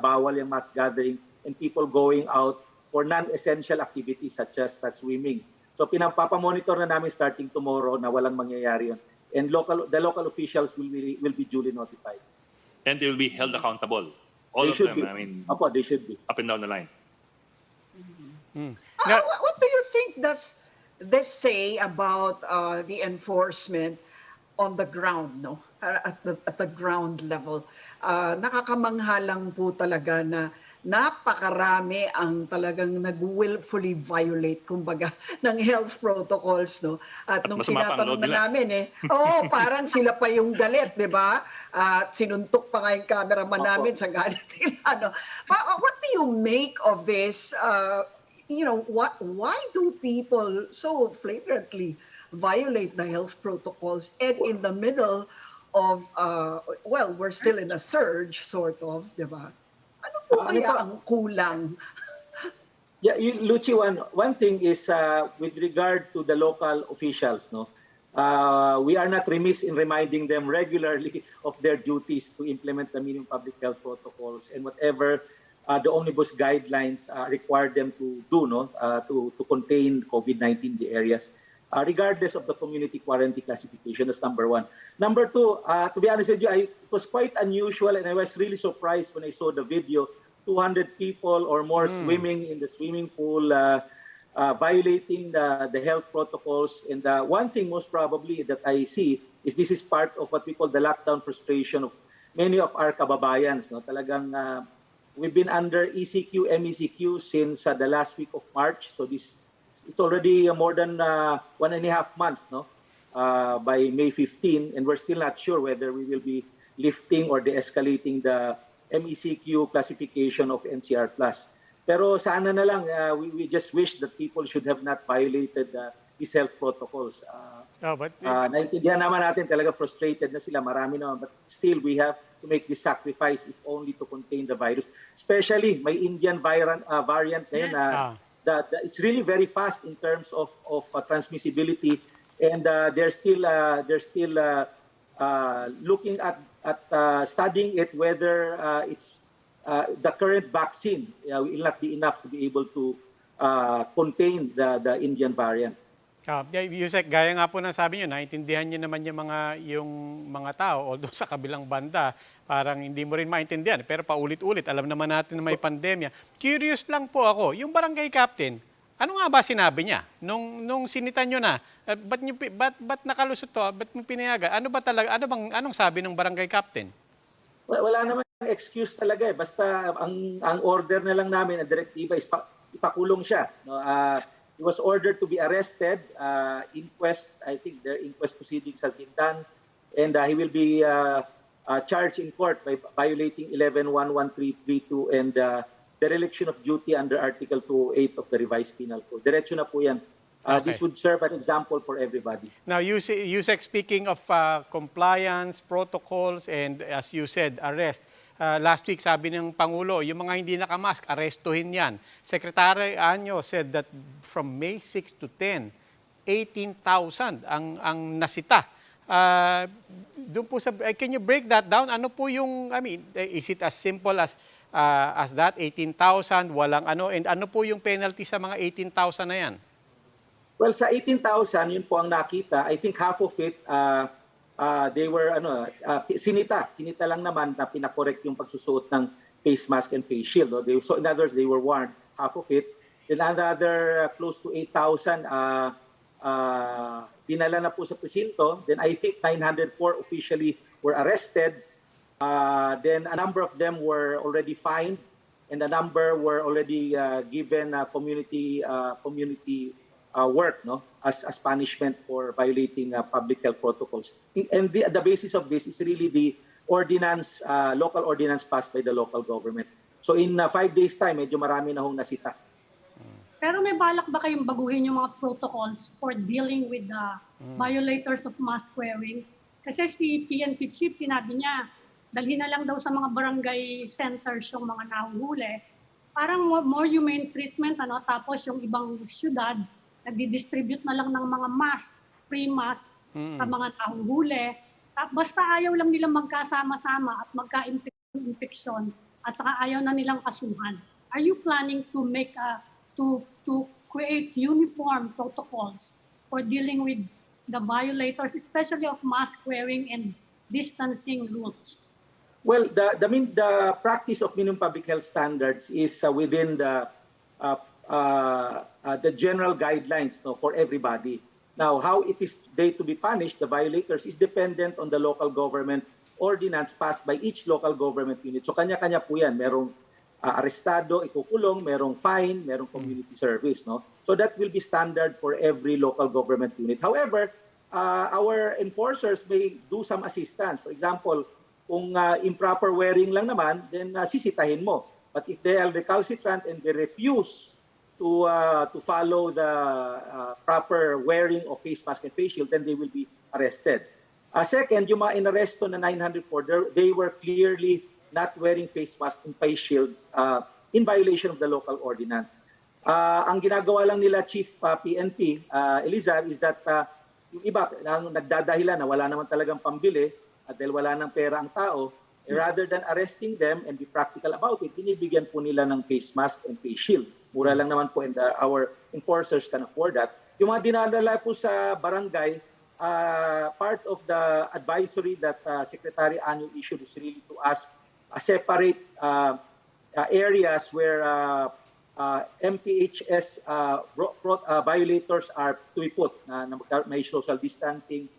bawal yung mass gathering and people going out for non-essential activities such as swimming. So pinapapamonitor na namin starting tomorrow na walang mangyayari yun. And the local officials will be duly notified. And they will be held accountable. All They of should them, be. I mean, They should be. up and down the line. What do you think does this say about the enforcement on the ground, no? At the ground level? Nakakamangha lang po talaga na napakarami ang talagang nag-willfully violate, kumbaga, ng health protocols, no? At nung tinatanong na namin, parang sila pa yung galit, di ba? At sinuntok pa nga yung cameraman namin sa galit nila, no? What do you make of this? Why do people so flagrantly violate the health protocols and in the middle of, we're still in a surge, sort of, di ba? Ano po kaya ang kulang? Yeah, Lucy, one thing is with regard to the local officials, no, we are not remiss in reminding them regularly of their duties to implement the minimum public health protocols and whatever the omnibus guidelines require them to do, no, to contain COVID-19 in the areas, regardless of the community quarantine classification. That's number one. Number two, to be honest with you, it was quite unusual, and I was really surprised when I saw the video. 200 people or more swimming in the swimming pool, violating the health protocols. And one thing most probably that I see is this is part of what we call the lockdown frustration of many of our kababayans. No? Talagang we've been under ECQ, MECQ since the last week of March. So it's already more than 1.5 months, no? By May 15, and we're still not sure whether we will be lifting or de-escalating the MECQ classification of NCR+. Pero sana na lang, we just wish that people should have not violated these health protocols. Naintindihan naman natin, talaga frustrated na sila, marami naman, but still we have to make this sacrifice if only to contain the virus. Especially, may Indian variant ngayon na it's really very fast in terms of transmissibility, and they're still looking at studying it whether it's the current vaccine will not be enough to be able to contain the Indian variant. Yusek, gaya nga po ng sabi nyo, naintindihan nyo naman yung mga tao, although sa kabilang banda, parang hindi mo rin maintindihan. Pero paulit-ulit, alam naman natin na may pandemya. Curious lang po ako, yung barangay captain, ano nga ba sinabi niya? Nung sinitan nyo na, ba't nakalusot to? Ba't mo pinayagan? Ano ba talaga? Anong sabi ng barangay captain? Wala naman excuse talaga eh. Basta ang order na lang namin, ang direktiba is ipakulong siya. No? He was ordered to be arrested. Inquest, I think their inquest proceedings have been done. And he will be charged in court by violating 11.11332 and dereliction of duty under Article 208 of the Revised Penal Code. Diretso na po yan. This would serve an example for everybody. Now, Yusek, speaking of compliance, protocols, and as you said, arrest, last week sabi ng Pangulo, yung mga hindi nakamask, arestuhin yan. Secretary Anyo said that from May 6 to 10, 18,000 ang nasita. Doon po can you break that down? Ano po yung, is it as simple as that, 18,000, walang ano, and ano po yung penalty sa mga 18,000 na yan? Well, sa 18,000, yun po ang nakita. I think half of it, they were, sinita lang naman na pinakorek yung pagsusuot ng face mask and face shield. No? So in other words, they were warned, half of it. Then another close to 8,000, dinala na po sa presinto. Then I think 904 officially were arrested. Then a number of them were already fined, and a number were already given community work, no, as punishment for violating public health protocols. And the basis of this is really the ordinance, local ordinance passed by the local government. So in 5 days' time, medyo marami na hong nasita. Pero may balak ba kayong baguhin yung mga protocols for dealing with the violators of mask wearing? Kasi si PNP Chief, sinabi niya, dalhin na lang daw sa mga barangay centers yung mga nahuhuli. Parang more humane treatment, tapos yung ibang syudad, nagdi-distribute na lang ng mga mask, free mask sa mga nahuhuli. Basta ayaw lang nila magkasama-sama at magka-infection at saka ayaw na nilang kasuhan. Are you planning to make to create uniform protocols for dealing with the violators, especially of mask wearing and distancing rules? Well, the practice of minimum public health standards is within the general guidelines, no, for everybody. Now, how it is they to be punished, the violators, is dependent on the local government ordinance passed by each local government unit. So kanya-kanya po yan. Merong arestado, ikukulong, merong fine, merong community service. No? So that will be standard for every local government unit. However, our enforcers may do some assistance. For example, kung improper wearing lang naman, then sisitahin mo. But if they are recalcitrant and they refuse to follow the proper wearing of face mask and face shield, then they will be arrested. Second, yung mga inaresto na 904, they were clearly not wearing face mask and face shields in violation of the local ordinance. Ang ginagawa lang nila Chief PNP, Elizar, is that yung iba nagdadahilan na wala naman talagang pambili at dahil wala ng pera ang tao, rather than arresting them and be practical about it, binibigyan po nila ng face mask and face shield. Mura lang naman po and our enforcers can afford that. Yung mga dinadala po sa barangay, part of the advisory that Secretary Anyo issued is really to ask separate areas where MPHS violators are to be put na may social distancing.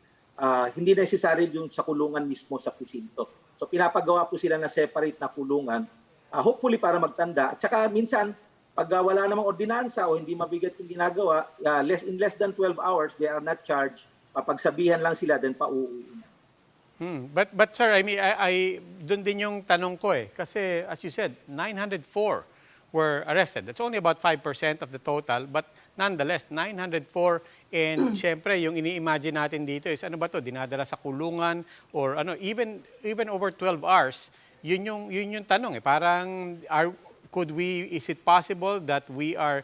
Hindi necessary yung sa kulungan mismo sa presinto. So pinapagawa po sila na separate na kulungan, hopefully para magtanda. At saka minsan, pag wala namang ordinansa o hindi mabigat yung ginagawa, in less than 12 hours, they are not charged. Papagsabihan lang sila, then pauuwi na. But sir, I mean, dun din yung tanong ko eh. Kasi as you said, 904 were arrested. That's only about 5% of the total. But nonetheless, 904 and syempre yung ini-imagine natin dito is ano ba to? Dinadala sa kulungan or ano, even over 12 hours, yun yung tanong eh. Parang is it possible that we are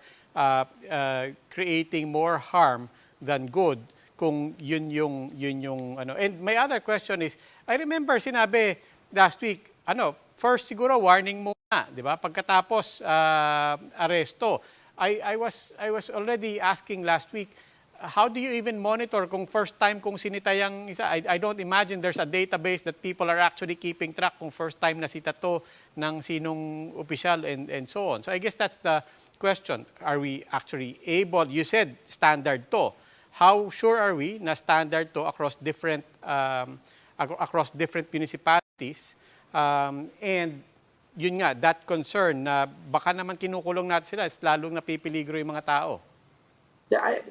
creating more harm than good kung yun yung ano. And my other question is, I remember sinabi last week, first siguro warning muna, di ba? Pagkatapos aresto. I was already asking last week, how do you even monitor kung first time kung sinitayang isa? I don't imagine there's a database that people are actually keeping track kung first time na sita to ng sinong opisyal and so on. So I guess that's the question. Are we actually able, you said standard to. How sure are we na standard to across different municipalities? And yun nga, that concern na baka naman kinukulong natin sila, lalong napipiligro yung mga tao.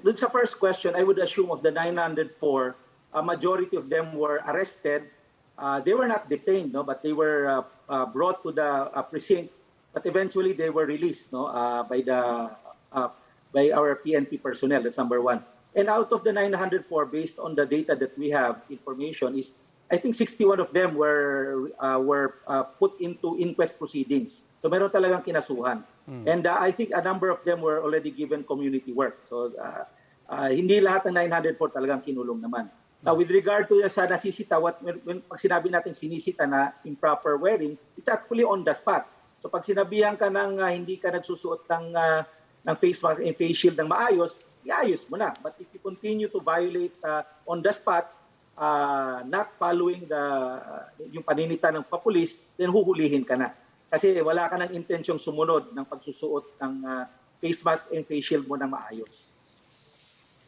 Dun sa first question, I would assume of the 904, a majority of them were arrested. They were not detained, no, but they were brought to the precinct. But eventually, they were released, no, by our PNP personnel. That's number one. And out of the 904, based on the data that we have, information is, I think 61 of them were put into inquest proceedings. So meron talagang kinasuhan. And I think a number of them were already given community work. So hindi lahat ng 904 talagang kinulong naman. Now with regard to sa nasisita, when pag sinabi natin sinisita na improper wearing, it's actually on the spot. So pag sinabihan ka ng hindi ka nagsusuot ng face mask and face shield ng maayos, iayos mo na. But if you continue to violate on the spot, not following yung paninita ng papulis, then huhulihin ka na. Kasi wala ka ng intensyong sumunod ng pagsusuot ng face mask and face shield mo ng maayos.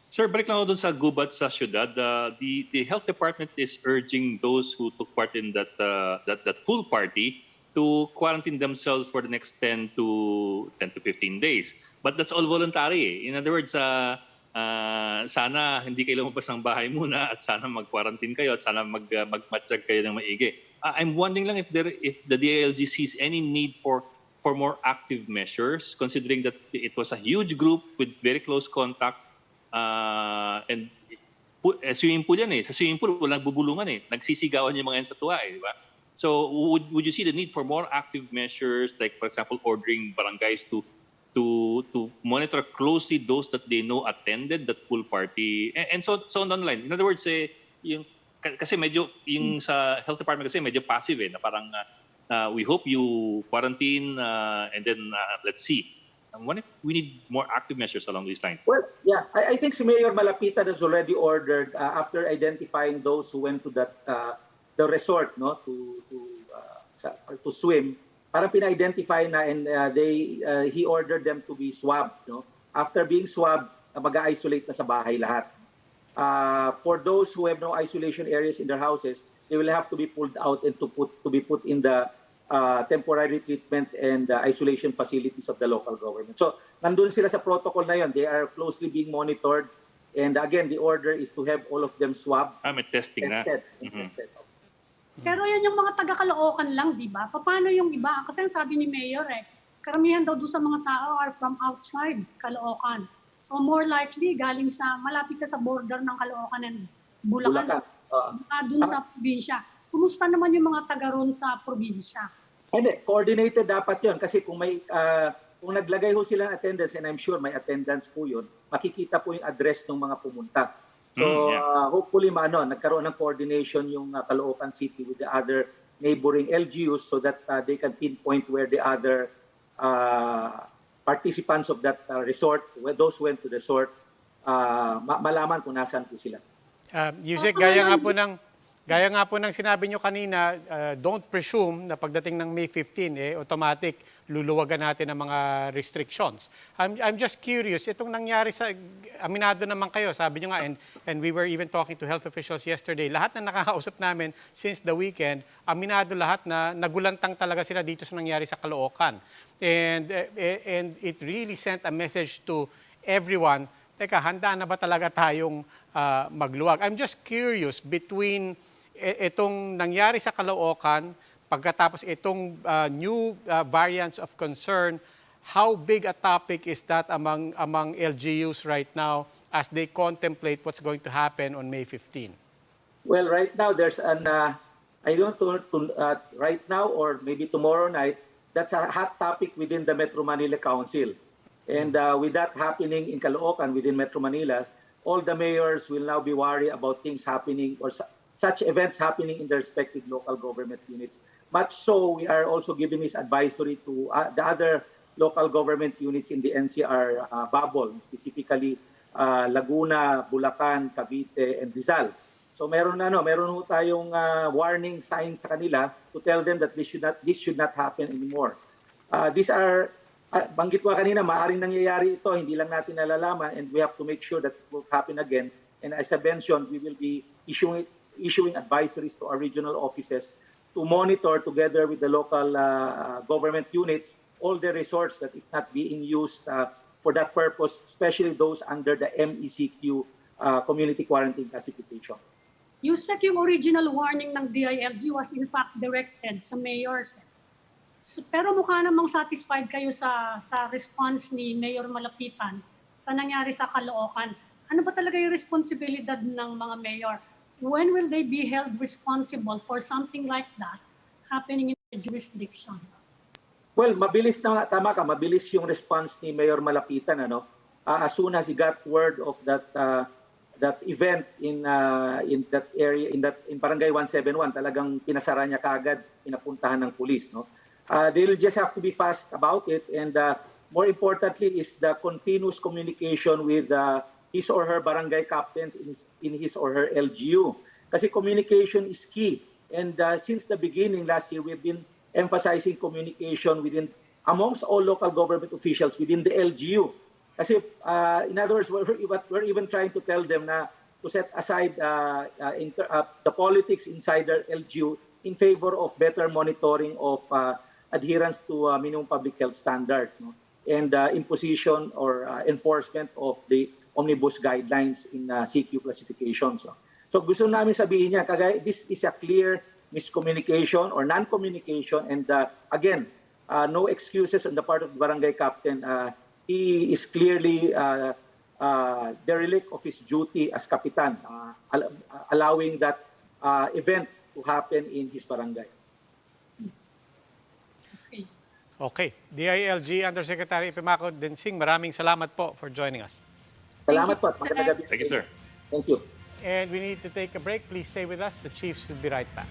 Sir, balik lang ako dun sa gubat sa syudad. The health department is urging those who took part in that pool party to quarantine themselves for the next 10 to 15 days. But that's all voluntary. In other words, sana hindi kayo lumabas ng bahay muna at sana mag-quarantine kayo at sana magmatsyag kayo ng maigi. I'm wondering lang if the DILG sees any need for more active measures, considering that it was a huge group with very close contact and swimming pool yan eh. Sa swimming pool, walang bubulungan eh. Nagsisigawan yung mga yan sa tuwa eh, di ba? So would you see the need for more active measures, like for example, ordering barangays to monitor closely those that they know attended that pool party and so on online. In other words, kasi medyo yung sa health department kasi medyo passive eh, na parang We hope you quarantine and then let's see. We need more active measures along these lines. Well, yeah, I think si Mayor Malapitan has already ordered after identifying those who went to the resort, no, to swim. Parang pina-identify na, and he ordered them to be swabbed, no. After being swabbed, mag-isolate na sa bahay lahat. For those who have no isolation areas in their houses, they will have to be pulled out and to be put in the temporary treatment and isolation facilities of the local government. So, nandun sila sa protocol na yun. They are closely being monitored. And again, the order is to have all of them swabbed. May testing na. Tested. Pero yan yung mga taga-Caloocan lang, di ba? Paano yung iba? Kasi ang sabi ni Mayor karamihan daw doon sa mga tao are from outside Caloocan. So more likely, galing malapit sa border ng Caloocan and Bulacan. Doon sa probinsya. Kumusta naman yung mga taga roon sa probinsya? Hindi, coordinated dapat yon kasi kung naglagay ho sila ng attendance, and I'm sure may attendance po yun, makikita po yung address ng mga pumunta. So hopefully nagkaroon ng coordination yung Caloocan City with the other neighboring LGUs so that they can pinpoint where the other participants of that resort, where those went to the resort, malaman kung nasaan po sila. Yusek, gaya nga po ng sinabi nyo kanina, don't presume na pagdating ng May 15, automatic luluwagan natin ang mga restrictions. I'm just curious, itong nangyari aminado naman kayo, sabi nyo nga, and we were even talking to health officials yesterday, lahat na nakakausap namin since the weekend, aminado lahat na nagulantang talaga sila dito sa nangyari sa Caloocan. And it really sent a message to everyone, teka, handa na ba talaga tayong magluwag? I'm just curious, between itong nangyari sa Caloocan, pagkatapos itong new variants of concern, how big a topic is that among LGUs right now as they contemplate what's going to happen on May 15? Well, right now there's I don't know right now or maybe tomorrow night, that's a hot topic within the Metro Manila Council. And with that happening in Caloocan within Metro Manila, all the mayors will now be worried about things happening or such events happening in their respective local government units. Much so, we are also giving this advisory to the other local government units in the NCR bubble, specifically Laguna, Bulacan, Cavite, and Rizal. So meron ho tayong warning signs sa kanila to tell them that this should not happen anymore. These are banggit ko kanina, maaaring nangyayari ito, hindi lang natin nalalaman, and we have to make sure that it will happen again. And as I mentioned, we will be issuing advisories to our regional offices to monitor together with the local government units all the resorts that it's not being used for that purpose, especially those under the MECQ community quarantine classification. Yusek, yung original warning ng DILG was in fact directed sa mayors. Pero mukha namang satisfied kayo sa response ni Mayor Malapitan sa nangyari sa Caloocan. Ano ba talaga yung responsibilidad ng mga mayor? When will they be held responsible for something like that happening in their jurisdiction? Well, mabilis yung response ni Mayor Malapitan, as soon as he got word of that event in that area, in Barangay 171, talagang pinasara niya kaagad, pinapuntahan ng pulis, they'll just have to be fast about it, and more importantly is the continuous communication with his or her barangay captains in his or her LGU. Kasi communication is key. And since the beginning last year, we've been emphasizing communication amongst all local government officials within the LGU. Kasi in other words, we're even trying to tell them na to set aside the politics inside their LGU in favor of better monitoring of adherence to minimum public health standards, and imposition or enforcement of the omnibus guidelines in CQ classification. So gusto namin sabihin niya, this is a clear miscommunication or non-communication, and again, no excuses on the part of the barangay captain. He is clearly derelict of his duty as kapitan, allowing that event to happen in his barangay. Okay. DILG Undersecretary Epimaco Densing, maraming salamat po for joining us. Salamat po. Magandang gabi. Thank you, sir. Thank you. And we need to take a break. Please stay with us. The Chiefs will be right back.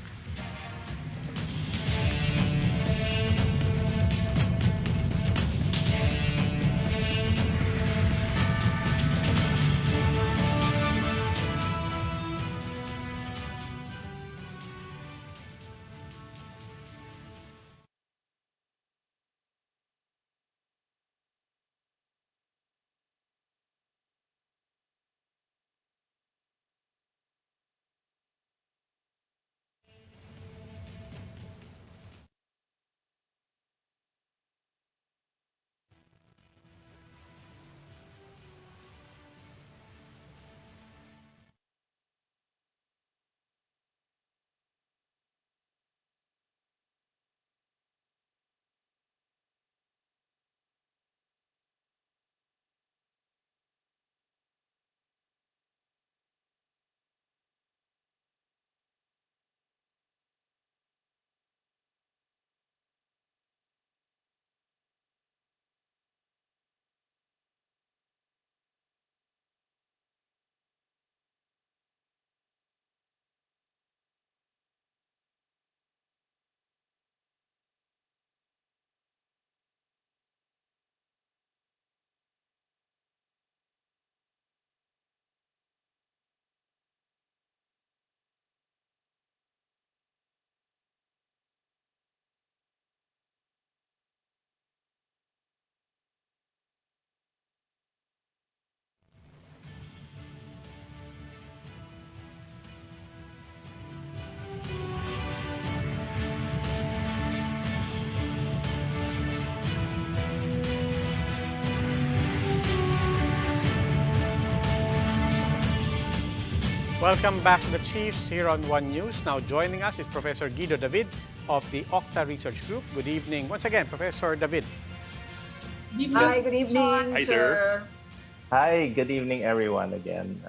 Welcome back to the Chiefs here on One News. Now joining us is Professor Guido David of the Octa Research Group. Good evening. Once again, Professor David. Hi, good evening, Hi, sir. Hi, good evening, everyone. Again,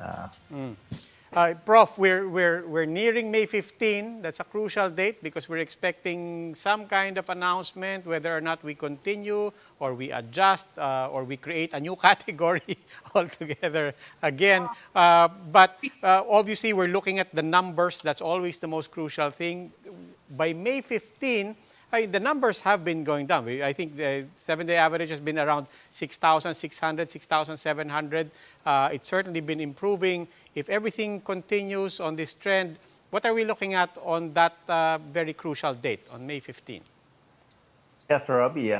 Prof, we're nearing May 15. That's a crucial date because we're expecting some kind of announcement whether or not we continue or we adjust or we create a new category altogether again. But obviously, we're looking at the numbers. That's always the most crucial thing. By May 15, the numbers have been going down. I think the 7-day average has been around 6,600, 6,700. It's certainly been improving. If everything continues on this trend, what are we looking at on that very crucial date, on May 15? yes, Robbie,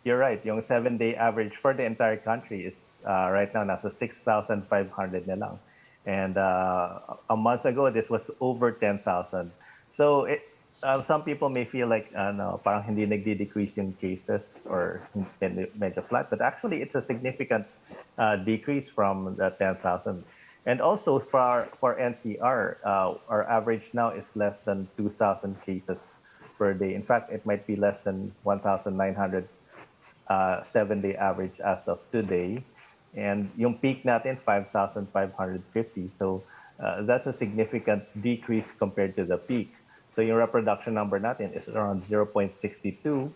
you're right. Yung 7-day average for the entire country is right now nasa 6,500 na lang. And a month ago, this was over 10,000. So some people may feel like no, parang hindi nagdi-decrease yung cases or medyo flat, but actually it's a significant decrease from the 10,000. And also for NCR, our average now is less than 2,000 cases per day. In fact, it might be less than 1,900 7-day average as of today. And yung peak natin, 5,550. So that's a significant decrease compared to the peak. So yung reproduction number natin is around 0.62.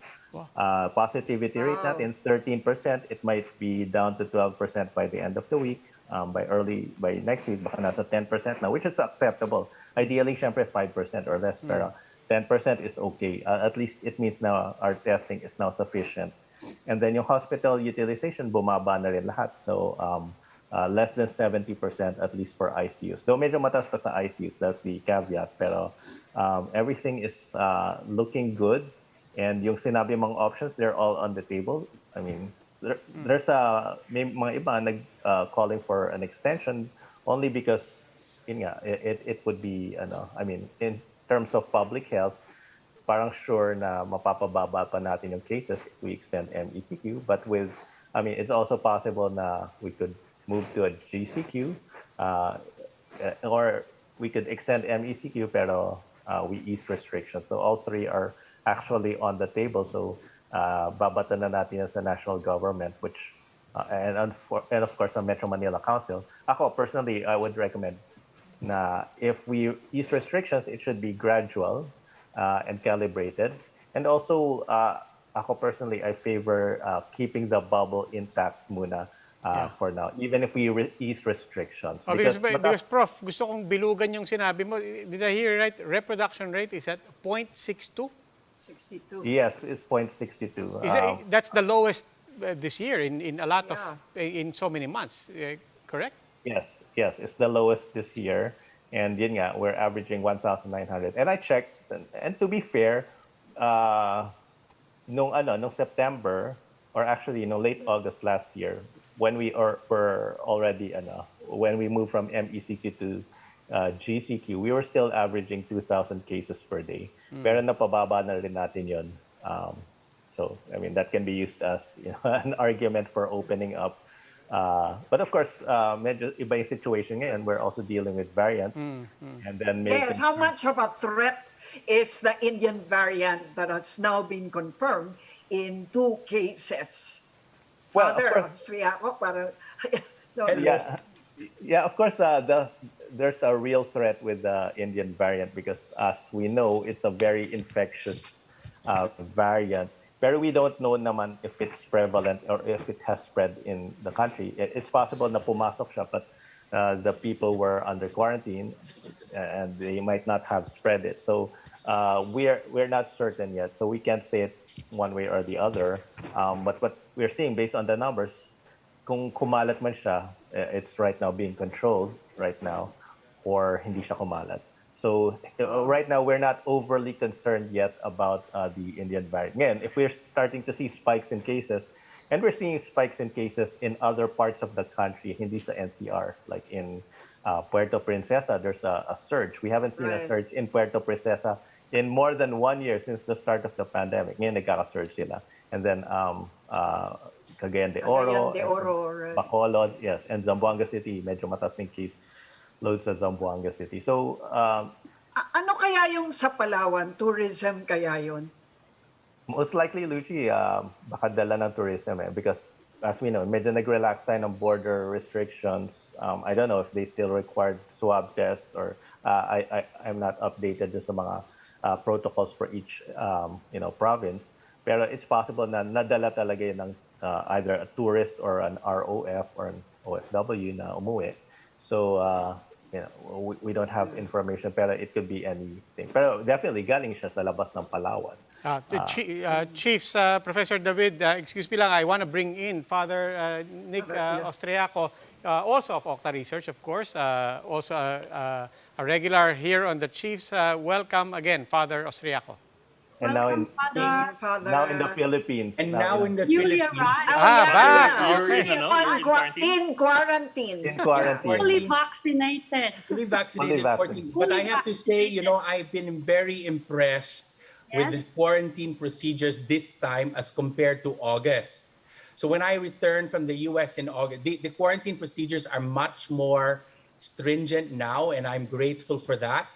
Positivity rate natin is 13%. It might be down to 12% by the end of the week. By next week, baka nasa 10% now, which is acceptable. Ideally, syempre 5% or less, pero 10% is okay. At least it means now our testing is now sufficient. And then yung hospital utilization, bumaba na rin lahat. So less than 70% at least for ICUs. Though medyo mataas pa sa ICUs, that's the caveat. Pero everything is looking good. And yung sinabi mong options, they're all on the table. I mean, there's may mga iba calling for an extension only because it would be I mean, in terms of public health, parang sure na mapapababa pa natin yung cases if we extend MECQ. But it's also possible na we could move to a GCQ or we could extend MECQ pero we ease restrictions. So all three are actually on the table. So babata na natin sa national government, which and of course the Metro Manila Council. Ako personally, I would recommend na if we ease restrictions, it should be gradual and calibrated. And also, ako personally, I favor keeping the bubble intact muna for now, even if we ease restrictions. Because Prof, gusto kong bilugan yung sinabi mo. Did I hear right? Reproduction rate is at 0.62? 62. Yes, it's 0.62. That's the lowest this year in a lot of in so many months. Correct? Yes, it's the lowest this year, and yun nga, we're averaging 1,900. And I checked, and to be fair, nung September, or actually late August last year, when we were already when we moved from MECQ to GCQ, we were still averaging 2,000 cases per day. Pero napababa na rin natin yun. So, I mean, that can be used as an argument for opening up. But of course, medyo iba yung situation ngayon. We're also dealing with variants. And then Yes, how much of a threat is the Indian variant that has now been confirmed in 2 cases? Well, of course, yeah, of course, there's a real threat with the Indian variant because, as we know, it's a very infectious variant. But we don't know naman if it's prevalent or if it has spread in the country. It's possible na pumasok siya, but the people were under quarantine and they might not have spread it. So we're not certain yet. So we can't say it one way or the other. But what we're seeing based on the numbers, kung kumalat man siya, it's right now being controlled right now, or hindi siya kumalat. So right now, we're not overly concerned yet about the Indian variant. Again, if we're starting to see spikes in cases, and we're seeing spikes in cases in other parts of the country, hindi sa NCR, like in Puerto Princesa, there's a surge. We haven't seen a surge in Puerto Princesa in more than 1 year since the start of the pandemic. Ngayon, nagkaka-surge sila. And then Cagayan de Oro, right. Bacolod, yes, and Zamboanga City, medyo mataas ng case load sa Zamboanga City. So, Ano kaya yung sa Palawan? Tourism kaya yun? most likely, Lucy, baka dala ng tourism because as we know, medyo nag-relax tayo ng border restrictions. I don't know if they still require swab tests or I'm not updated just sa mga protocols for each province. Pero it's possible na nadala talaga yun ng either a tourist or an ROF or an OFW na umuwi. So, we don't have information, pero it could be anything. Pero definitely, galing siya sa labas ng Palawan. Chiefs, Professor David, excuse me lang, I want to bring in Father Nick Austriaco, also of Octa Research, of course, also a regular here on the Chiefs. Welcome again, Father Austriaco. And Welcome, Father. Father. now in the Philippines. And now in the Newly Philippines, arrived. back. You're Okay. in, ano? You're in quarantine? In quarantine. In quarantine. Fully vaccinated. fully vaccinated. Fully vaccinated. But I Fully have to say, I've been very impressed with Yes. the quarantine procedures this time as compared to August. So when I returned from the US in August, the quarantine procedures are much more stringent now, and I'm grateful for that.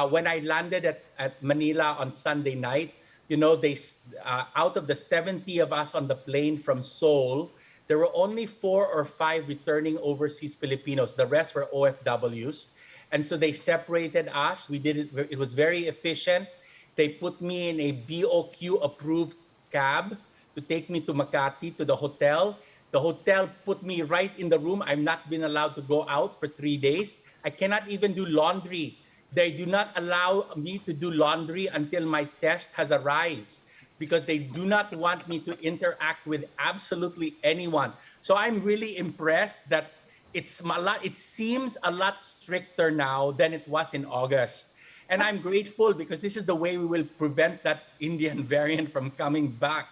When I landed at Manila on Sunday night, they out of the 70 of us on the plane from Seoul, there were only 4 or 5 returning overseas Filipinos. The rest were OFWs. And so they separated us. We did it. It was very efficient. They put me in a BOQ approved cab to take me to Makati to the hotel. The hotel put me right in the room. I'm not been allowed to go out for 3 days. I cannot even do laundry. They do not allow me to do laundry until my test has arrived because they do not want me to interact with absolutely anyone. So I'm really impressed that it seems a lot stricter now than it was in August. And I'm grateful because this is the way we will prevent that Indian variant from coming back.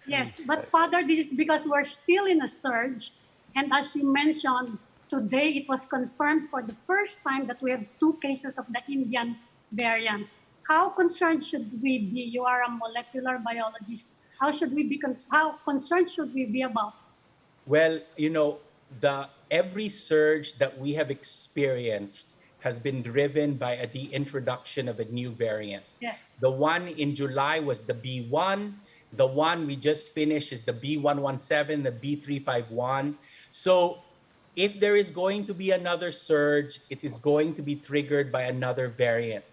Yes, but Father, this is because we're still in a surge. And as you mentioned, today it was confirmed for the first time that we have 2 cases of the Indian variant. How concerned should we be? You are a molecular biologist. How concerned should we be about this? Well, every surge that we have experienced has been driven by the introduction of a new variant. Yes. The one in July was the B1. The one we just finished is the B117, the B351. So if there is going to be another surge, it is going to be triggered by another variant.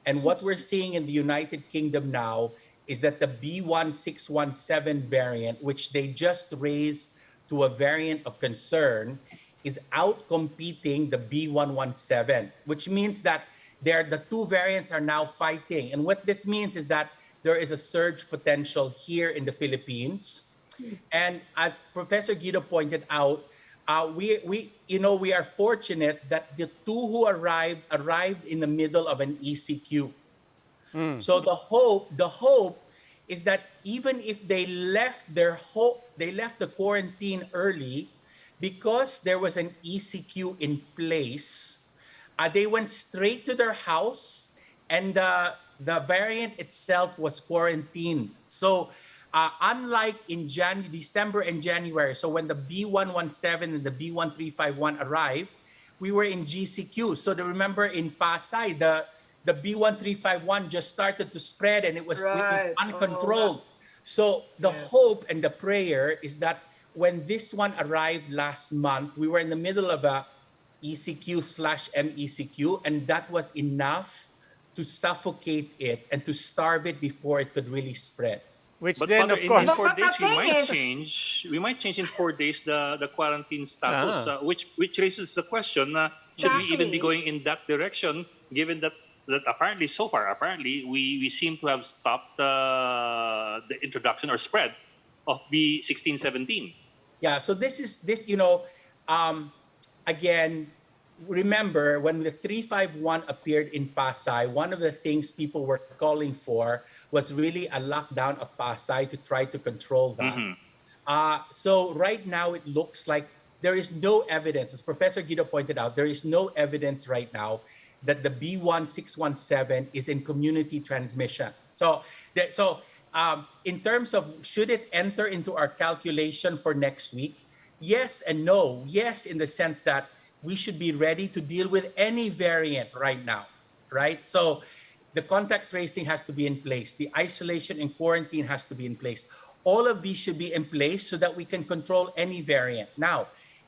And what we're seeing in the United Kingdom now is that the B1617 variant, which they just raised to a variant of concern, is outcompeting the B117, which means that the 2 variants are now fighting. And what this means is that there is a surge potential here in the Philippines. And as Professor Guido pointed out, we are fortunate that the 2 who arrived in the middle of an ECQ. So the hope is that even if they left the quarantine early, because there was an ECQ in place, they went straight to their house, and the variant itself was quarantined. So unlike in December and January, so when the B117 and the B1351 arrived, we were in GCQ. So remember in Pasay, the B1351 just started to spread and it was Right. uncontrolled. So the hope and the prayer is that when this one arrived last month, we were in the middle of a ECQ/MECQ, and that was enough to suffocate it and to starve it before it could really spread. Which But then, Father, of course, in 4 But the days, thing we might change in 4 days the quarantine status, which raises the question: should we even be Exactly. going in that direction? Given that apparently so far we seem to have stopped the introduction or spread of B1617. Yeah, so again, remember when the 351 appeared in Pasay, one of the things people were calling for was really a lockdown of Pasay to try to control that. So right now it looks like there is no evidence, as Professor Guido pointed out, there is no evidence right now that the B1617 is in community transmission. So in terms of should it enter into our calculation for next week, yes and no. Yes, in the sense that we should be ready to deal with any variant right now, right? So the contact tracing has to be in place. The isolation and quarantine has to be in place. All of these should be in place so that we can control any variant. Now,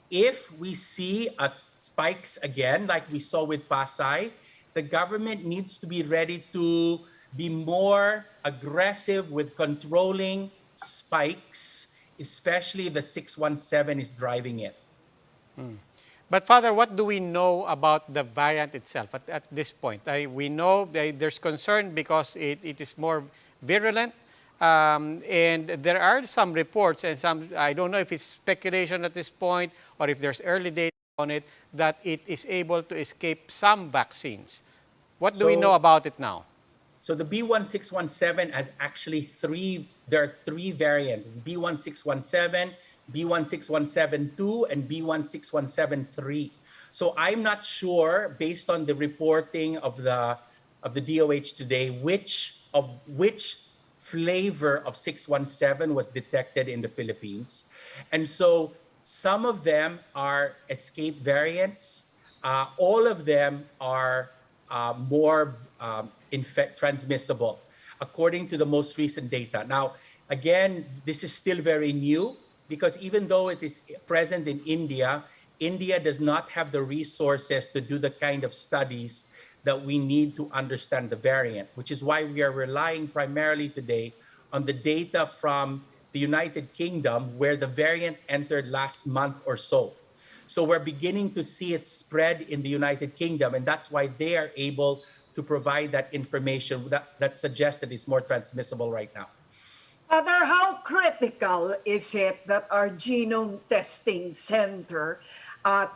if we see spikes again, like we saw with Pasay, the government needs to be ready to be more aggressive with controlling spikes, especially the 617 is driving it. But Father, what do we know about the variant itself at this point? We know there's concern because it is more virulent, and there are some reports and some, I don't know if it's speculation at this point or if there's early data on it, that it is able to escape some vaccines. What do we know about it now? So the B1617 has actually there are three variants. It's B1617, B1617-2, and B1617-3. So I'm not sure, based on the reporting of the DOH today, which flavor of 617 was detected in the Philippines. And so some of them are escape variants. All of them are more transmissible, according to the most recent data. Now, again, this is still very new because even though it is present in India, India does not have the resources to do the kind of studies that we need to understand the variant, which is why we are relying primarily today on the data from the United Kingdom, where the variant entered last month or so. So we're beginning to see it spread in the United Kingdom, and that's why they are able to provide that information that suggests that it's more transmissible right now. Father, how critical is it that our genome testing center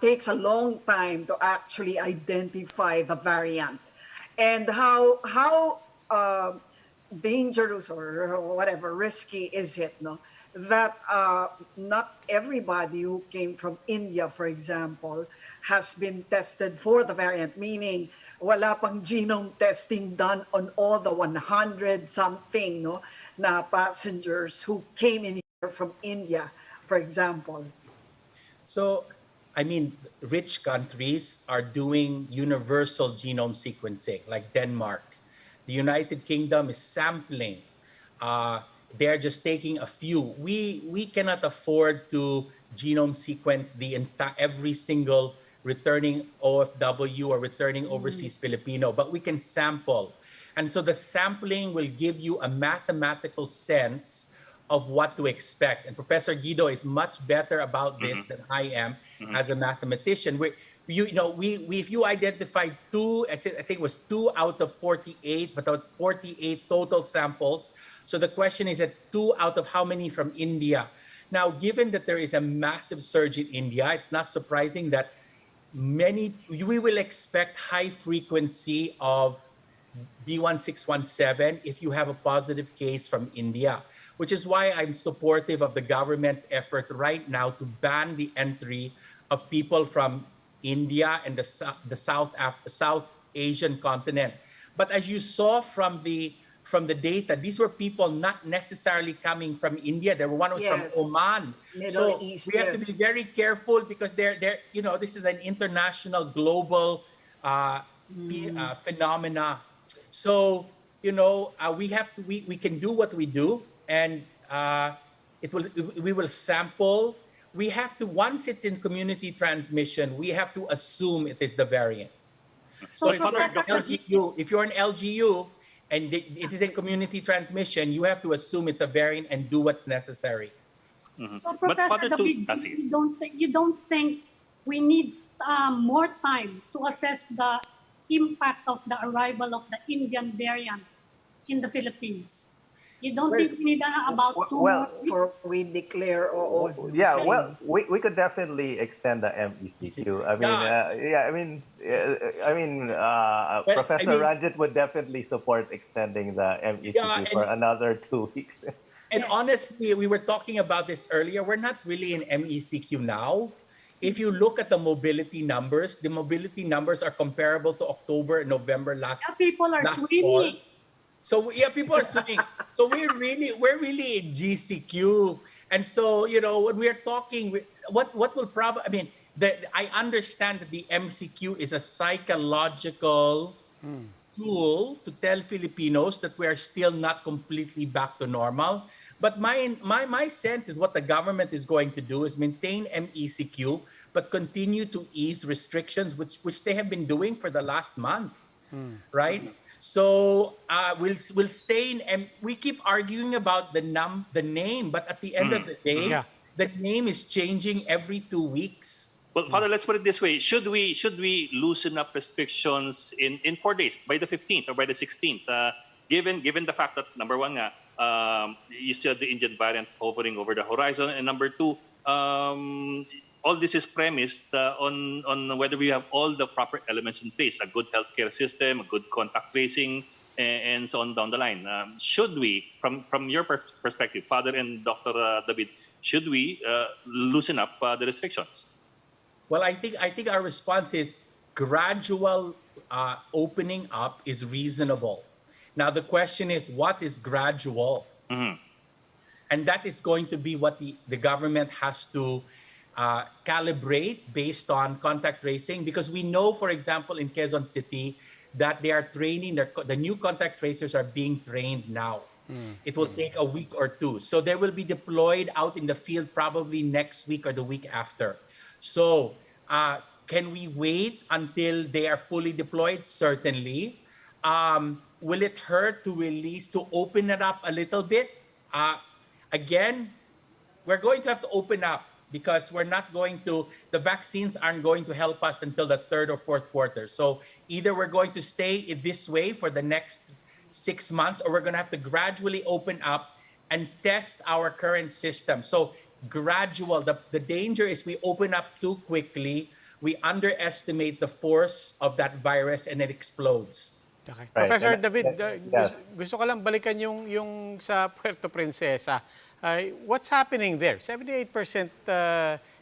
takes a long time to actually identify the variant? And how dangerous or whatever, risky is it, no? That not everybody who came from India, for example, has been tested for the variant, meaning wala pang genome testing done on all the 100 something no, na passengers who came in here from India, for example. So, I mean, rich countries are doing universal genome sequencing, like Denmark. The United Kingdom is sampling. They're just taking a few. We cannot afford to genome sequence every single returning OFW or returning overseas Filipino, but we can sample. And so the sampling will give you a mathematical sense of what to expect. And Professor Guido is much better about this than I am as a mathematician. If you identified I think it was 2 out of 48, but it's 48 total samples. So the question is, 2 out of how many from India? Now, given that there is a massive surge in India, it's not surprising that we will expect high frequency of B1617 if you have a positive case from India, which is why I'm supportive of the government's effort right now to ban the entry of people from India and the South Asian continent. But as you saw from the data, these were people not necessarily coming from India. There were one was from Oman. Middle East, we have to be very careful because this is an international global phenomena. So we can do what we do, and we will sample. We have to, once it's in community transmission, we have to assume it is the variant. So if you're an LGU and it is in community transmission, you have to assume it's a variant and do what's necessary. So, Professor David, you don't think we need more time to assess the impact of the arrival of the Indian variant in the Philippines? You don't think we need about 2 more weeks? Before we declare we could definitely extend the MECQ. Professor Ranjit would definitely support extending the MECQ for another 2 weeks. And honestly, we were talking about this earlier. We're not really in MECQ now. If you look at the mobility numbers are comparable to October and November last. People are swimming. So people are swimming. So we're really in GCQ. And so when we are talking, what will probably I understand that the MCQ is a psychological tool to tell Filipinos that we are still not completely back to normal. But my sense is what the government is going to do is maintain MECQ, but continue to ease restrictions, which they have been doing for the last month, right? So we'll stay in. We keep arguing about the name, but at the end of the day, Yeah. the name is changing every 2 weeks. Well, Father, let's put it this way: should we loosen up restrictions in 4 days, by the 15th or by the 16th? Given the fact that number one, you still have the Indian variant hovering over the horizon, and number two, all this is premised on whether we have all the proper elements in place: a good healthcare system, a good contact tracing, and so on down the line. Should we, from your perspective, Father and Dr. David, should we loosen up the restrictions? Well, I think our response is gradual opening up is reasonable. Now the question is, what is gradual? And that is going to be what the government has to calibrate based on contact tracing, because we know, for example, in Quezon City, that they are training, the new contact tracers are being trained now. It will take a week or two. So they will be deployed out in the field probably next week or the week after. So can we wait until they are fully deployed? Certainly. Will it hurt to open it up a little bit? Again, we're going to have to open up because the vaccines aren't going to help us until the third or fourth quarter. So either we're going to stay this way for the next 6 months, or we're going to have to gradually open up and test our current system. So gradual, the danger is we open up too quickly, we underestimate the force of that virus and it explodes. Okay. Right. Professor And- David, yeah. gusto ko lang balikan yung sa Puerto Princesa. What's happening there? 78%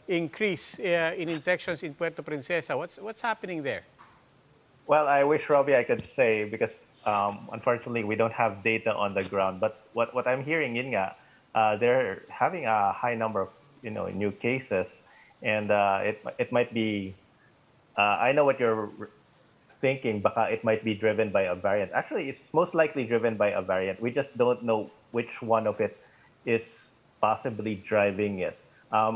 increase in infections in Puerto Princesa. What's happening there? Well, I wish, Robbie, I could say, because unfortunately we don't have data on the ground. But what I'm hearing, yun nga, they're having a high number of new cases, and it might be. I know what you're thinking. Baka it might be driven by a variant. Actually, it's most likely driven by a variant. We just don't know which one of it is possibly driving it.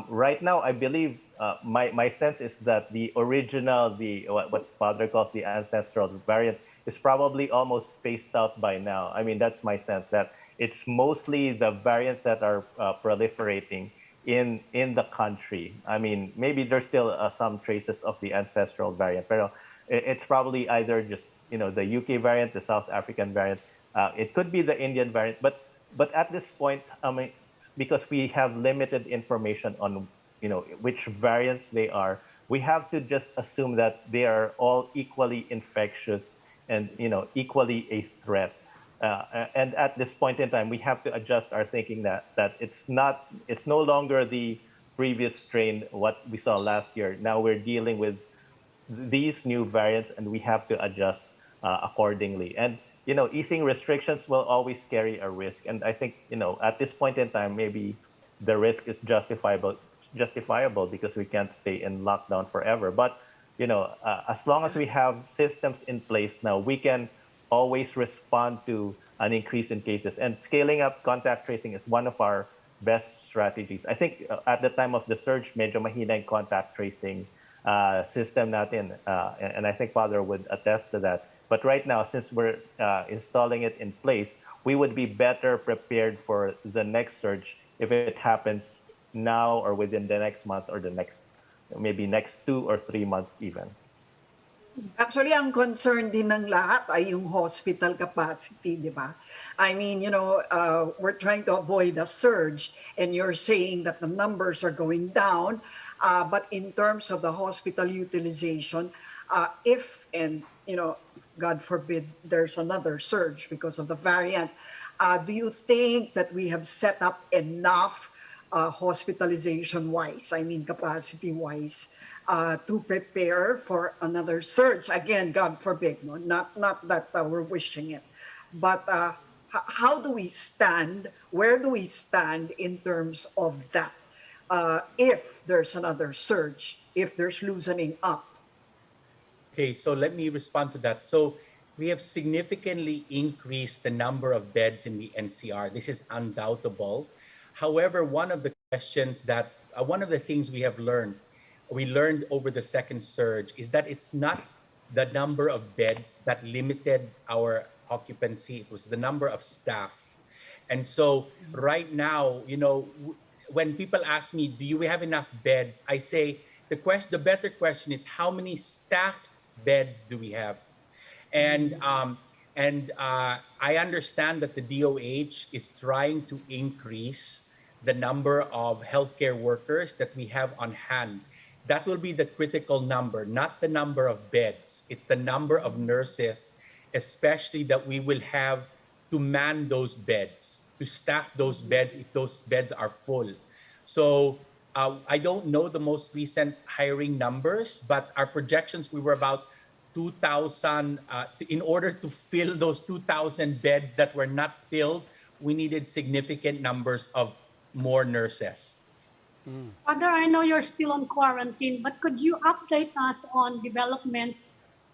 Right now, I believe my sense is that the original, what Father calls the ancestral variant, is probably almost spaced out by now. I mean, that's my sense, that it's mostly the variants that are proliferating in the country. I mean, maybe there's still some traces of the ancestral variant, but it's probably either just the UK variant, the South African variant. It could be the Indian variant, but at this point, I mean, because we have limited information on which variants they are, we have to just assume that they are all equally infectious and equally a threat. And at this point in time, we have to adjust our thinking that it's no longer the previous strain what we saw last year. Now we're dealing with these new variants, and we have to adjust accordingly. And easing restrictions will always carry a risk. And I think at this point in time, maybe the risk is justifiable because we can't stay in lockdown forever. But as long as we have systems in place now, we can always respond to an increase in cases. And scaling up contact tracing is one of our best strategies. I think at the time of the surge, medyo mahina yung contact tracing system natin. And I think Father would attest to that. But right now, since we're installing it in place, we would be better prepared for the next surge if it happens now or within the next month or maybe next 2 or 3 months even. Actually, ang concern din ng lahat ay yung hospital capacity, di ba? I mean, we're trying to avoid a surge, and you're saying that the numbers are going down, but in terms of the hospital utilization, if and God forbid there's another surge because of the variant, do you think that we have set up enough hospitalization-wise, I mean capacity-wise, to prepare for another surge? Again, God forbid, not that we're wishing it, but how do we stand? Where do we stand in terms of that? If there's another surge if there's loosening up? Okay, so let me respond to that. So we have significantly increased the number of beds in the NCR. This is undoubtable. However, one of the questions that, one of the things we learned over the second surge is that it's not the number of beds that limited our occupancy, it was the number of staff. And so right now, when people ask me, do you have enough beds? I say, the better question is, how many staffed beds do we have? And I understand that the DOH is trying to increase the number of healthcare workers that we have on hand. That will be the critical number, not the number of beds. It's the number of nurses, especially that we will have to man those beds, to staff those beds if those beds are full. So I don't know the most recent hiring numbers, but our projections, we were about 2,000. In order to fill those 2,000 beds that were not filled, we needed significant numbers of more nurses. Father, I know you're still on quarantine, but could you update us on developments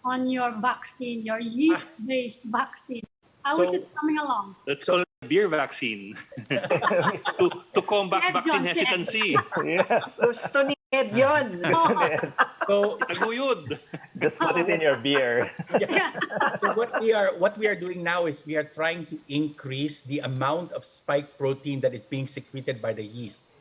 on your vaccine, your yeast-based vaccine? How is So- it coming along? Let's call it a beer vaccine to combat Ed vaccine John, Ed. hesitancy. Yeah. Gusto ni Ed yun. So, Taguyod. Just put it in your beer. so what we are doing now is we are trying to increase the amount of spike protein that is being secreted by the yeast.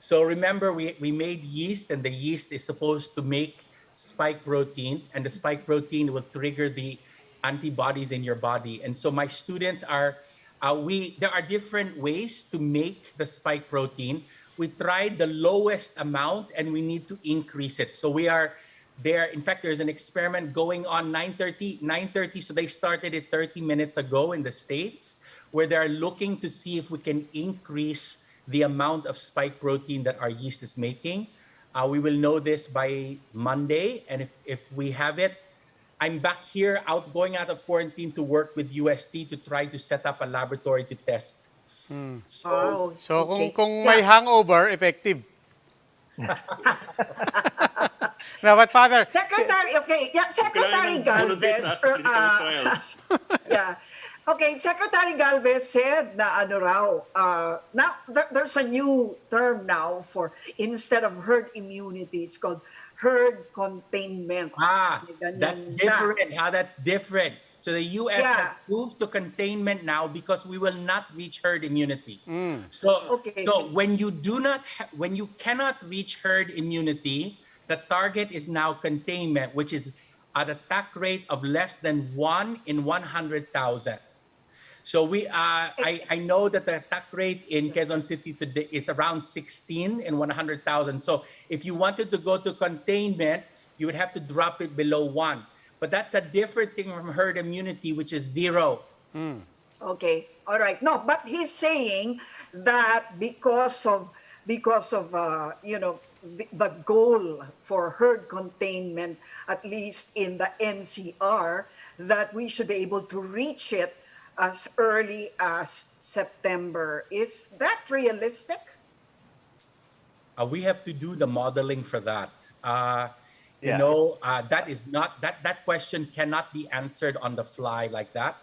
So remember, we made yeast, and the yeast is supposed to make spike protein, and the spike protein will trigger the antibodies in your body. And so my students are, there are different ways to make the spike protein. We tried the lowest amount, and we need to increase it. So we are there. In fact, there's an experiment going on 9:30. So they started it 30 minutes ago in the States, where they're looking to see if we can increase the amount of spike protein that our yeast is making. We will know this by Monday. And if we have it, I'm back here going out of quarantine to work with UST to try to set up a laboratory to test. Oh, So okay. kung may hangover, effective. Now, but Father, Secretary, okay, yeah, Secretary Volunteers Galvez, na clinical trials. yeah. Okay, Secretary Galvez said na ano raw, now there's a new term now for, instead of herd immunity, it's called herd containment. May ganyan That's na. different. That's different. So the U.S. Yeah. has moved to containment now because we will not reach herd immunity. So, Okay. so when you cannot reach herd immunity, the target is now containment, which is at an attack rate of less than 1 in 100,000. So I know that the attack rate in Quezon City today is around 16 in 100,000. So if you wanted to go to containment, you would have to drop it below 1. But that's a different thing from herd immunity, which is 0. Okay, all right. No, but he's saying that because of the goal for herd containment, at least in the NCR, that we should be able to reach it as early as September. Is that realistic? We have to do the modeling for that. Yeah. That is not that question cannot be answered on the fly like that.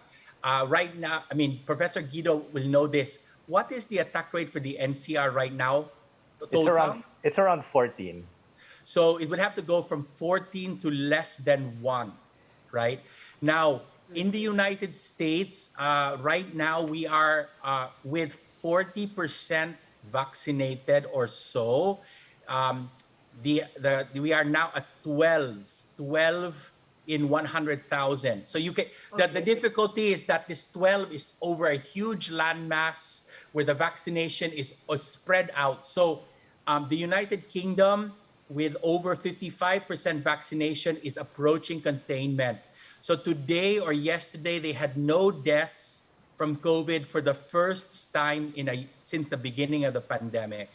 Right now, I mean, Professor Guido will know this. What is the attack rate for the NCR right now? It's around 14. So it would have to go from 14 to less than 1, right? Now, in the United States, right now we are with 40% vaccinated or so. We are now at 12 in 100,000. So you can, the difficulty is that this 12 is over a huge landmass where the vaccination is spread out. So the United Kingdom, with over 55% vaccination, is approaching containment. So today or yesterday, they had no deaths from COVID for the first time since the beginning of the pandemic.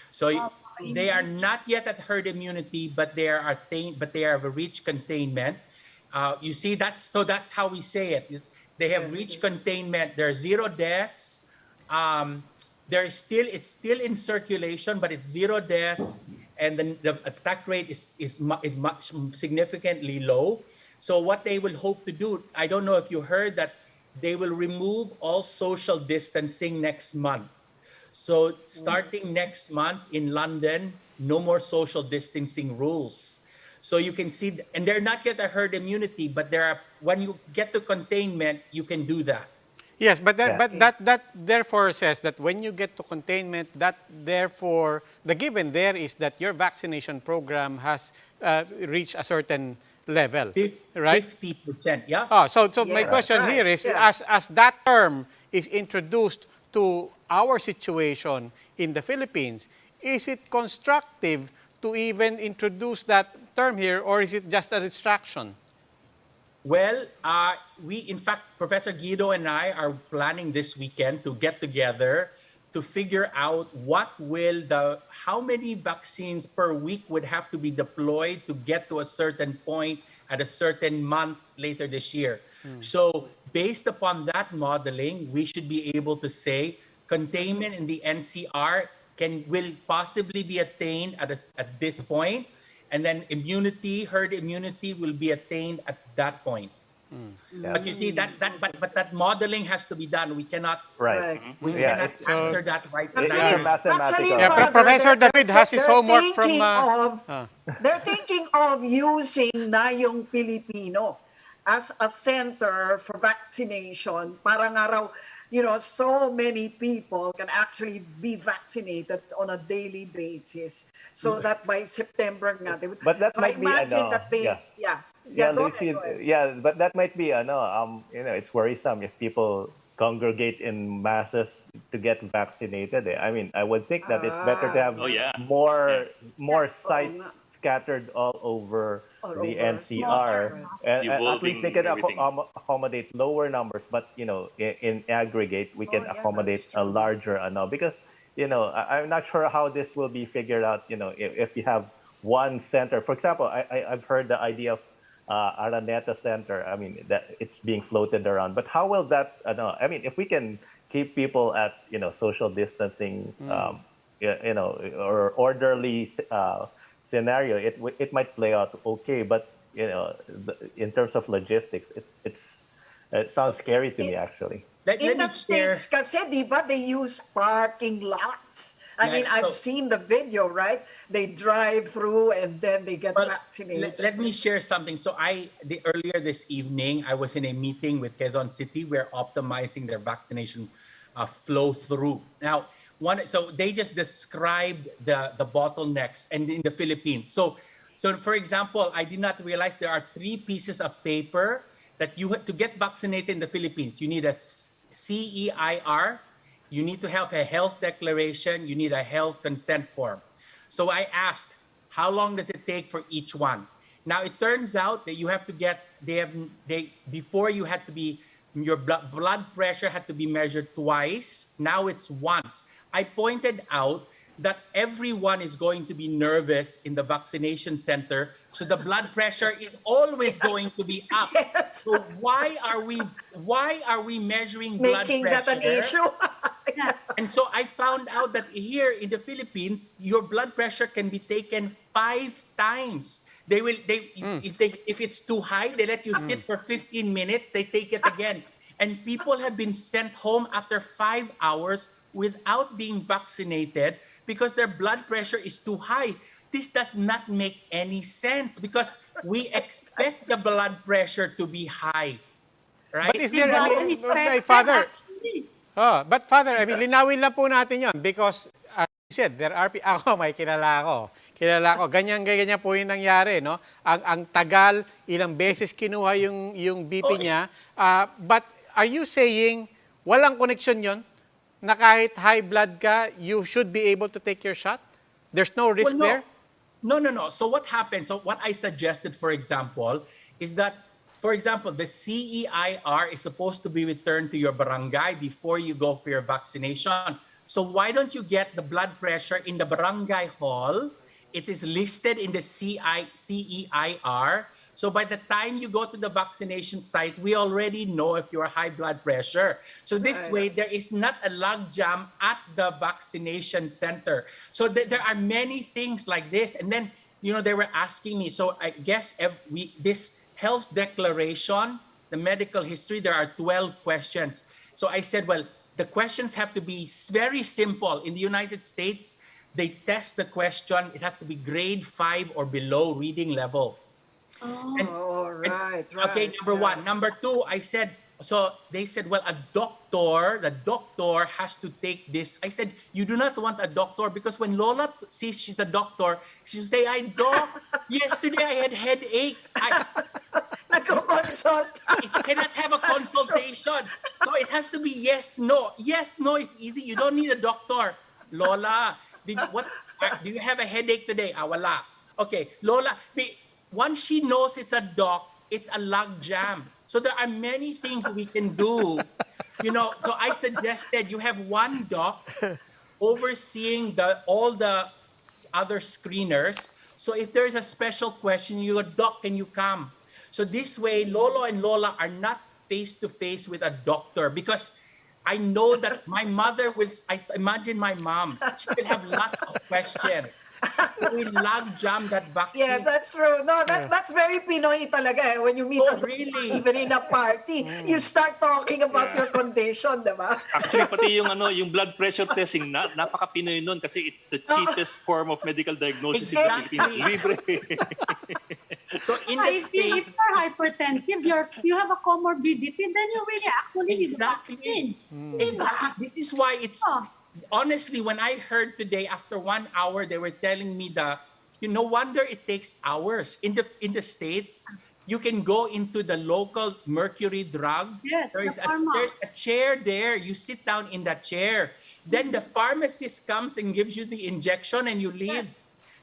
So they are not yet at herd immunity, but they have reached containment. You see, that's how we say it. They have reached containment. There are 0 deaths. It's still in circulation, but it's 0 deaths. and then the attack rate is much significantly low. So what they will hope to do, I don't know if you heard that they will remove all social distancing next month. So starting next month in London, no more social distancing rules. So you can see, and they're not yet a herd immunity, but there are, when you get to containment, you can do that. Yes, but Yeah. that therefore says that when you get to containment, that therefore the given there is that your vaccination program has reached a certain level, right? 50%, yeah? So my Yeah, question right, here is, yeah. as that term is introduced to our situation in the Philippines, is it constructive to even introduce that term here, or is it just a distraction? Well, in fact, Professor Guido and I are planning this weekend to get together to figure out how many vaccines per week would have to be deployed to get to a certain point at a certain month later this year. So based upon that modeling, we should be able to say containment in the NCR will possibly be attained at this point, and then herd immunity will be attained at that point. Yeah. But you see but that modeling has to be done. We cannot Right. we Yeah, cannot answer that right It's now. a mathematical. Yeah, Father, Professor David has his they're homework from... thinking they're thinking of using na yung Filipino as a center for vaccination para nga raw, so many people can actually be vaccinated on a daily basis, so that by September nga they would. But that so might I be, imagine that they, go Lucy, ahead. yeah, but that might be, it's worrisome if people congregate in masses to get vaccinated. I mean, I would think that it's better to have Oh, yeah. more sites nga. scattered all over All the over. NCR. And at Evolving least they can everything. accommodate lower numbers, but in aggregate, we can Oh, yeah, accommodate that's a true. larger because I'm not sure how this will be figured out. If you have one center, for example, I've heard the idea of Araneta Center. I mean, that it's being floated around. But how will that? I mean, if we can keep people at social distancing, or orderly scenario, it might play out okay. But in terms of logistics, it sounds scary to me actually. Let In me the share. States, kasi, di ba, they use parking lots. I Yeah, mean, I've so- seen the video, right? They drive through and then they get Well, vaccinated. let me share something. So earlier this evening, I was in a meeting with Quezon City. We're optimizing their vaccination flow through. Now, so they just described the bottlenecks and in the Philippines. So for example, I did not realize there are 3 pieces of paper that you have to get vaccinated in the Philippines. You need a CEIR, you need to have a health declaration, you need a health consent form. So I asked, how long does it take for each one? Now it turns out that you have to get, before you had to be, your blood pressure had to be measured twice. Now it's once. I pointed out that everyone is going to be nervous in the vaccination center, so the blood pressure is always going to be up. Yes. So why are we measuring blood Making pressure? that an issue. And so I found out that here in the Philippines, your blood pressure can be taken 5 times. If it's too high, they let you sit for 15 minutes, they take it again. And people have been sent home after 5 hours without being vaccinated because their blood pressure is too high. This does not make any sense because we expect the blood pressure to be high, right? But is there, Diba? I mean, Unexpected, Father, actually. but Father, I mean, linawin lang po natin yon because, as you said, there are, ako, may kilala ko, ganyan po yung nangyari, no? Ang tagal, ilang beses kinuha yung BP niya, but are you saying, walang connection yon? Na kahit high blood ka, you should be able to take your shot? There's no risk there? No. So what happened? So what I suggested, for example, is that, for example, the CEIR is supposed to be returned to your barangay before you go for your vaccination. So why don't you get the blood pressure in the barangay hall? It is listed in the CEIR. So by the time you go to the vaccination site, we already know if you're high blood pressure. So this way, there is not a log jam at the vaccination center. So there are many things like this. And then, they were asking me, so I guess this health declaration, the medical history, there are 12 questions. So I said, well, the questions have to be very simple. In the United States, they test the question. It has to be grade 5 or below reading level. Oh, right. Okay, number one. Number two, I said, so they said, well, the doctor has to take this. I said, you do not want a doctor because when Lola sees she's a doctor, she'll say, doc, yesterday I had headache. Nagko-consult. It cannot have a consultation. So it has to be yes, no. Yes, no is easy. You don't need a doctor. Lola, do you have a headache today? Wala. Okay, Lola, once she knows it's a doc, it's a log jam. So there are many things we can do. So I suggested you have one doc overseeing all the other screeners. So if there's a special question, you go, doc, can you come? So this way, Lolo and Lola are not face-to-face with a doctor because I know that my mother I imagine my mom, she will have lots of questions. We log jam that vaccine. Yeah, that's true. No, that's very Pinoy talaga. When you meet a doctor, really? even in a party, you start talking about your condition, diba? Actually, pati yung blood pressure testing, napaka-Pinoy nun kasi it's the cheapest form of medical diagnosis in the Philippines. Libre. So in the If state, you're hypertensive, you have a comorbidity, then you really actually need a Exactly. vaccine. Exactly. This is why it's honestly, when I heard today after 1 hour, they were telling me no wonder it takes hours. In the States, you can go into the local Mercury drug. Yes, There's the pharma. a chair there. You sit down in that chair. Then the pharmacist comes and gives you the injection and you leave.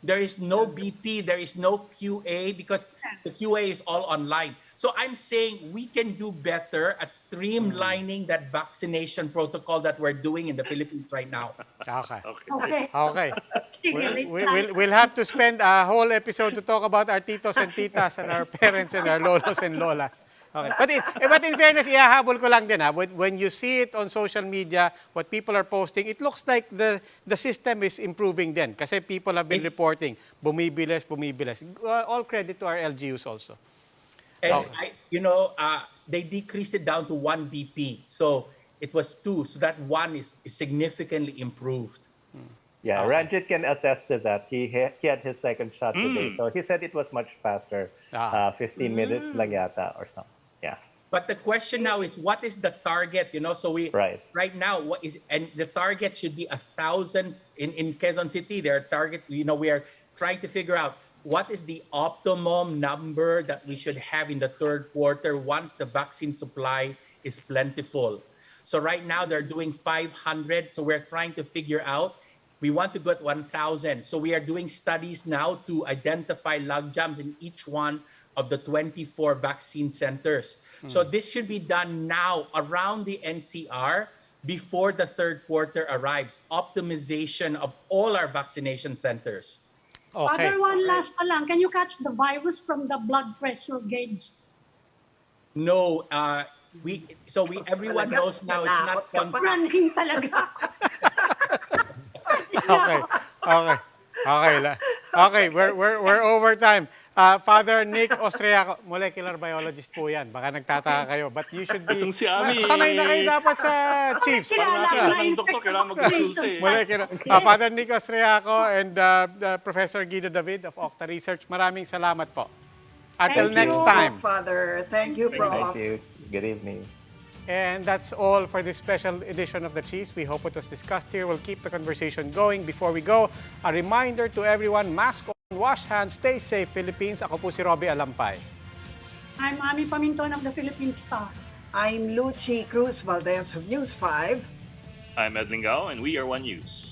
There is no BP, there is no QA because the QA is all online. So I'm saying we can do better at streamlining that vaccination protocol that we're doing in the Philippines right now. Okay. Okay. Okay. Sige, We'll have to spend a whole episode to talk about our titos and titas and our parents and our lolos and lolas. Okay. But in fairness, ihahabol ko lang din when you see it on social media, what people are posting, it looks like the system is improving din. Kasi people have been reporting, bumibilis. All credit to our LGUs also. And they decreased it down to 1 BP. So it was 2. So that 1 is significantly improved. Yeah, Ranjit can attest to that. He had his second shot today. So he said it was much faster. 15 minutes lang yata or something. Yeah. But the question now is, what is the target? So right now, and the target should be 1,000 in Quezon City. Their target, we are trying to figure out what is the optimum number that we should have in the third quarter once the vaccine supply is plentiful. So right now they're doing 500. So we're trying to figure out, we want to get 1,000. So we are doing studies now to identify log jams in each one of the 24 vaccine centers. So this should be done now around the NCR before the third quarter arrives. Optimization of all our vaccination centers. Okay. Other one last pa lang, can you catch the virus from the blood pressure gauge? No, everyone knows now it's not confirmed. Running talaga ako. Okay, we're over time. Father Nick Austriaco, molecular biologist po yan. Baka nagtataka kayo. But you should be... Itong si Ami. Sanay na kayo dapat sa Chiefs. Kilala ng doktor, kailangan mag-resulta eh. Molecular. Father Nick Austriaco and Professor Guido David of Octa Research. Maraming salamat po. Until next time. Father. Thank you, Prof. Thank you. Good evening. And that's all for this special edition of The Cheese. We hope it was discussed here. We'll keep the conversation going. Before we go, a reminder to everyone, mask on, wash hands, stay safe, Philippines. Ako po si Robbie Alampay. I'm Ami Paminton of the Philippine Star. I'm Lucy Cruz Valdez of News 5. I'm Ed Lingao, and we are One News.